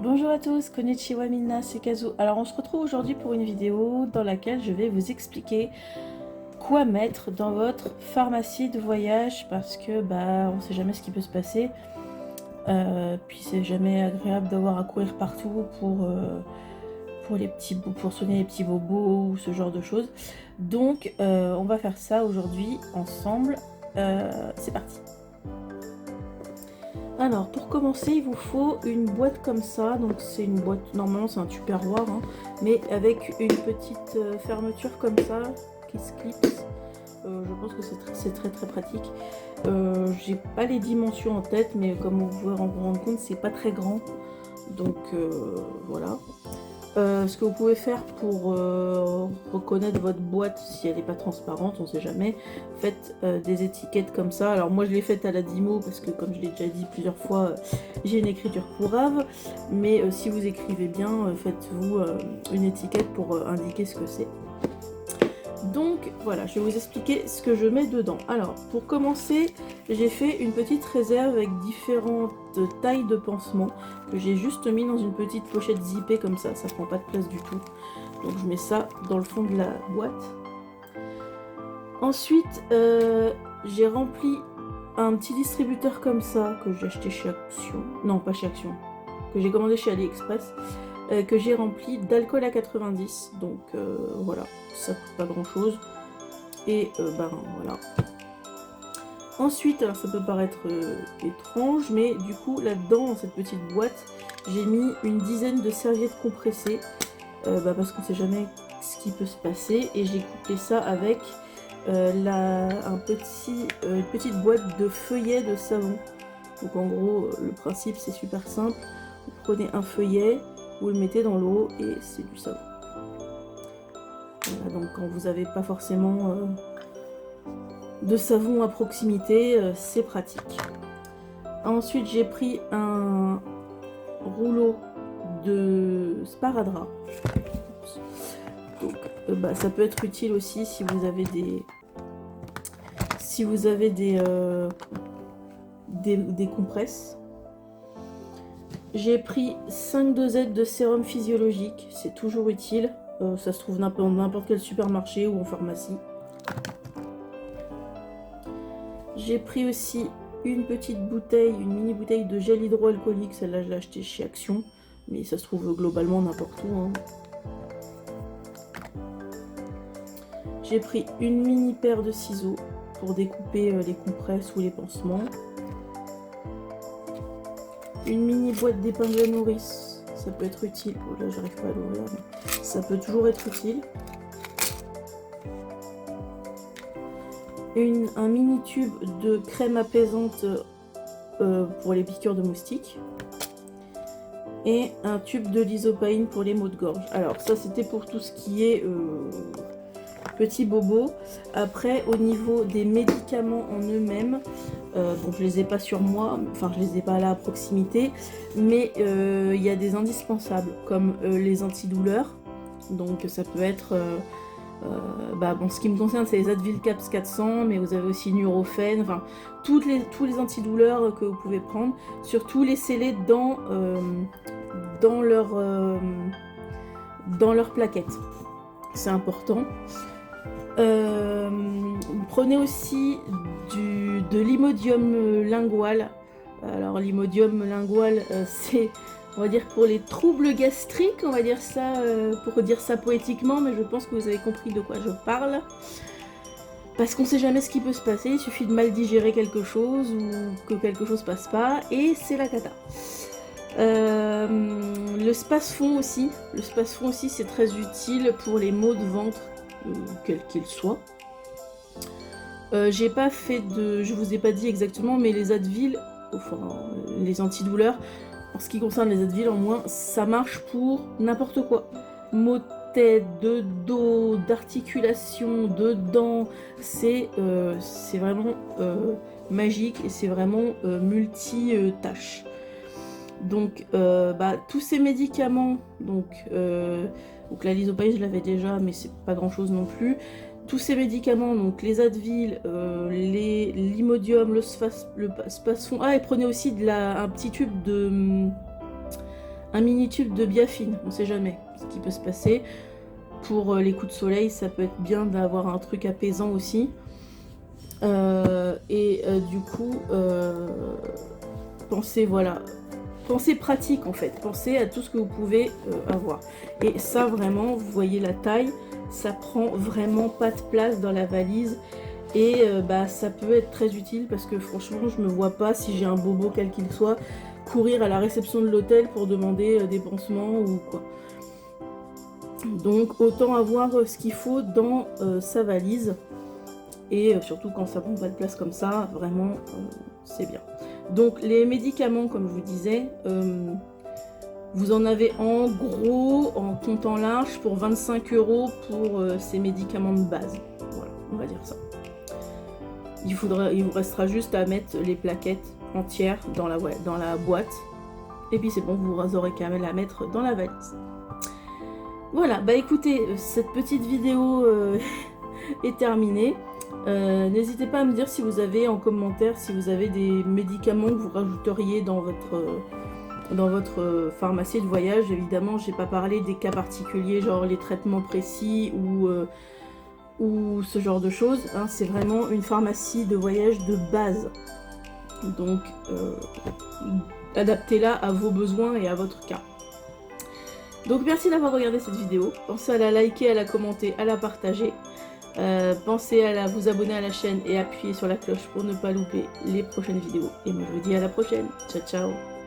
Bonjour à tous, konnichiwa minna, c'est Kazu. Alors on se retrouve aujourd'hui pour une vidéo dans laquelle je vais vous expliquer quoi mettre dans votre pharmacie de voyage parce que on sait jamais ce qui peut se passer. Puis c'est jamais agréable d'avoir à courir partout pour soigner les petits bobos ou ce genre de choses. Donc on va faire ça aujourd'hui ensemble. C'est parti. Alors pour commencer il vous faut une boîte comme ça, donc c'est une boîte, normalement c'est un tupperware, hein, mais avec une petite fermeture comme ça qui se clipse. Je pense que c'est très pratique. J'ai pas les dimensions en tête, mais comme vous pouvez vous rendre compte, c'est pas très grand, donc voilà. Ce que vous pouvez faire pour reconnaître votre boîte si elle n'est pas transparente, on sait jamais, faites des étiquettes comme ça. Alors moi je l'ai faite à la Dymo parce que comme je l'ai déjà dit plusieurs fois, j'ai une écriture pourrave, mais si vous écrivez bien, faites-vous une étiquette pour indiquer ce que c'est. Donc voilà, je vais vous expliquer ce que je mets dedans. Alors pour commencer, j'ai fait une petite réserve avec différentes tailles de pansements que j'ai juste mis dans une petite pochette zippée comme ça prend pas de place du tout. Donc je mets ça dans le fond de la boîte. Ensuite, j'ai rempli un petit distributeur comme ça que j'ai acheté chez Action. Non, pas chez Action. Que j'ai commandé chez AliExpress. Que j'ai rempli d'alcool à 90, donc voilà, ça coûte pas grand chose, et voilà. Ensuite, alors ça peut paraître étrange, mais du coup là-dedans, dans cette petite boîte, j'ai mis une dizaine de serviettes compressées, parce qu'on sait jamais ce qui peut se passer, et j'ai couplé ça avec une petite boîte de feuillets de savon. Donc en gros, le principe c'est super simple, vous prenez un feuillet, vous le mettez dans l'eau et c'est du savon. Voilà, donc quand vous n'avez pas forcément de savon à proximité, c'est pratique. Ensuite j'ai pris un rouleau de sparadrap. Donc ça peut être utile aussi si vous avez des compresses. J'ai pris 5 dosettes de sérum physiologique, c'est toujours utile. Ça se trouve dans n'importe quel supermarché ou en pharmacie. J'ai pris aussi une petite bouteille, une mini bouteille de gel hydroalcoolique. Celle-là, je l'ai achetée chez Action, mais ça se trouve globalement n'importe où, hein. J'ai pris une mini paire de ciseaux pour découper les compresses ou les pansements. Une mini boîte d'épingles à nourrice, ça peut être utile. Oh là, j'arrive pas à l'ouvrir, mais ça peut toujours être utile. Un mini tube de crème apaisante pour les piqûres de moustiques. Et un tube de lysopaïne pour les maux de gorge. Alors ça c'était pour tout ce qui est petits bobos. Après au niveau des médicaments en eux-mêmes, bon je les ai pas sur moi, enfin je les ai pas là à proximité, mais il y a des indispensables comme les antidouleurs. Donc ça peut être ce qui me concerne c'est les Advil Caps 400, mais vous avez aussi Nurofen, enfin tous les antidouleurs que vous pouvez prendre, surtout laissez-les dans leur plaquette, c'est important. Prenez aussi de l'imodium lingual. Alors l'imodium lingual c'est, on va dire, pour les troubles gastriques, on va dire ça pour dire ça poétiquement, mais je pense que vous avez compris de quoi je parle. Parce qu'on sait jamais ce qui peut se passer, il suffit de mal digérer quelque chose ou que quelque chose passe pas et c'est la cata. Le Spasfon aussi, c'est très utile pour les maux de ventre, quels qu'ils soient. J'ai pas fait je vous ai pas dit exactement, mais les Advil, enfin les antidouleurs, en ce qui concerne les Advil en moins, ça marche pour n'importe quoi. Maux de tête, de dos, d'articulation, de dents, c'est vraiment magique et c'est vraiment multi-tâches. Donc tous ces médicaments, donc la lysopaïne je l'avais déjà, mais c'est pas grand chose non plus. Tous ces médicaments, donc les Advil, l'imodium, le Spasfon, et prenez aussi un petit tube de un mini tube de biafine, on sait jamais ce qui peut se passer. Pour les coups de soleil, ça peut être bien d'avoir un truc apaisant aussi. Du coup, pensez, voilà, pensez pratique en fait, pensez à tout ce que vous pouvez avoir. Et ça vraiment, vous voyez la taille, ça prend vraiment pas de place dans la valise. Et ça peut être très utile parce que franchement, je me vois pas, si j'ai un bobo quel qu'il soit, courir à la réception de l'hôtel pour demander des pansements ou quoi. Donc autant avoir ce qu'il faut dans sa valise. Et surtout quand ça prend pas de place comme ça, vraiment c'est bien. Donc les médicaments, comme je vous disais, vous en avez en gros, en comptant large, pour 25 € pour ces médicaments de base. Voilà, on va dire ça. Il vous restera juste à mettre les plaquettes entières dans la boîte. Et puis c'est bon, vous aurez qu'à la mettre dans la valise. Voilà, bah écoutez, cette petite vidéo est terminée. N'hésitez pas à me dire si vous avez en commentaire si vous avez des médicaments que vous rajouteriez dans votre pharmacie de voyage. Évidemment, j'ai pas parlé des cas particuliers, genre les traitements précis ou ce genre de choses. Hein. C'est vraiment une pharmacie de voyage de base. Donc, adaptez-la à vos besoins et à votre cas. Donc, merci d'avoir regardé cette vidéo. Pensez à la liker, à la commenter, à la partager. Pensez à vous abonner à la chaîne et appuyer sur la cloche pour ne pas louper les prochaines vidéos. Et moi je vous dis à la prochaine. Ciao ciao.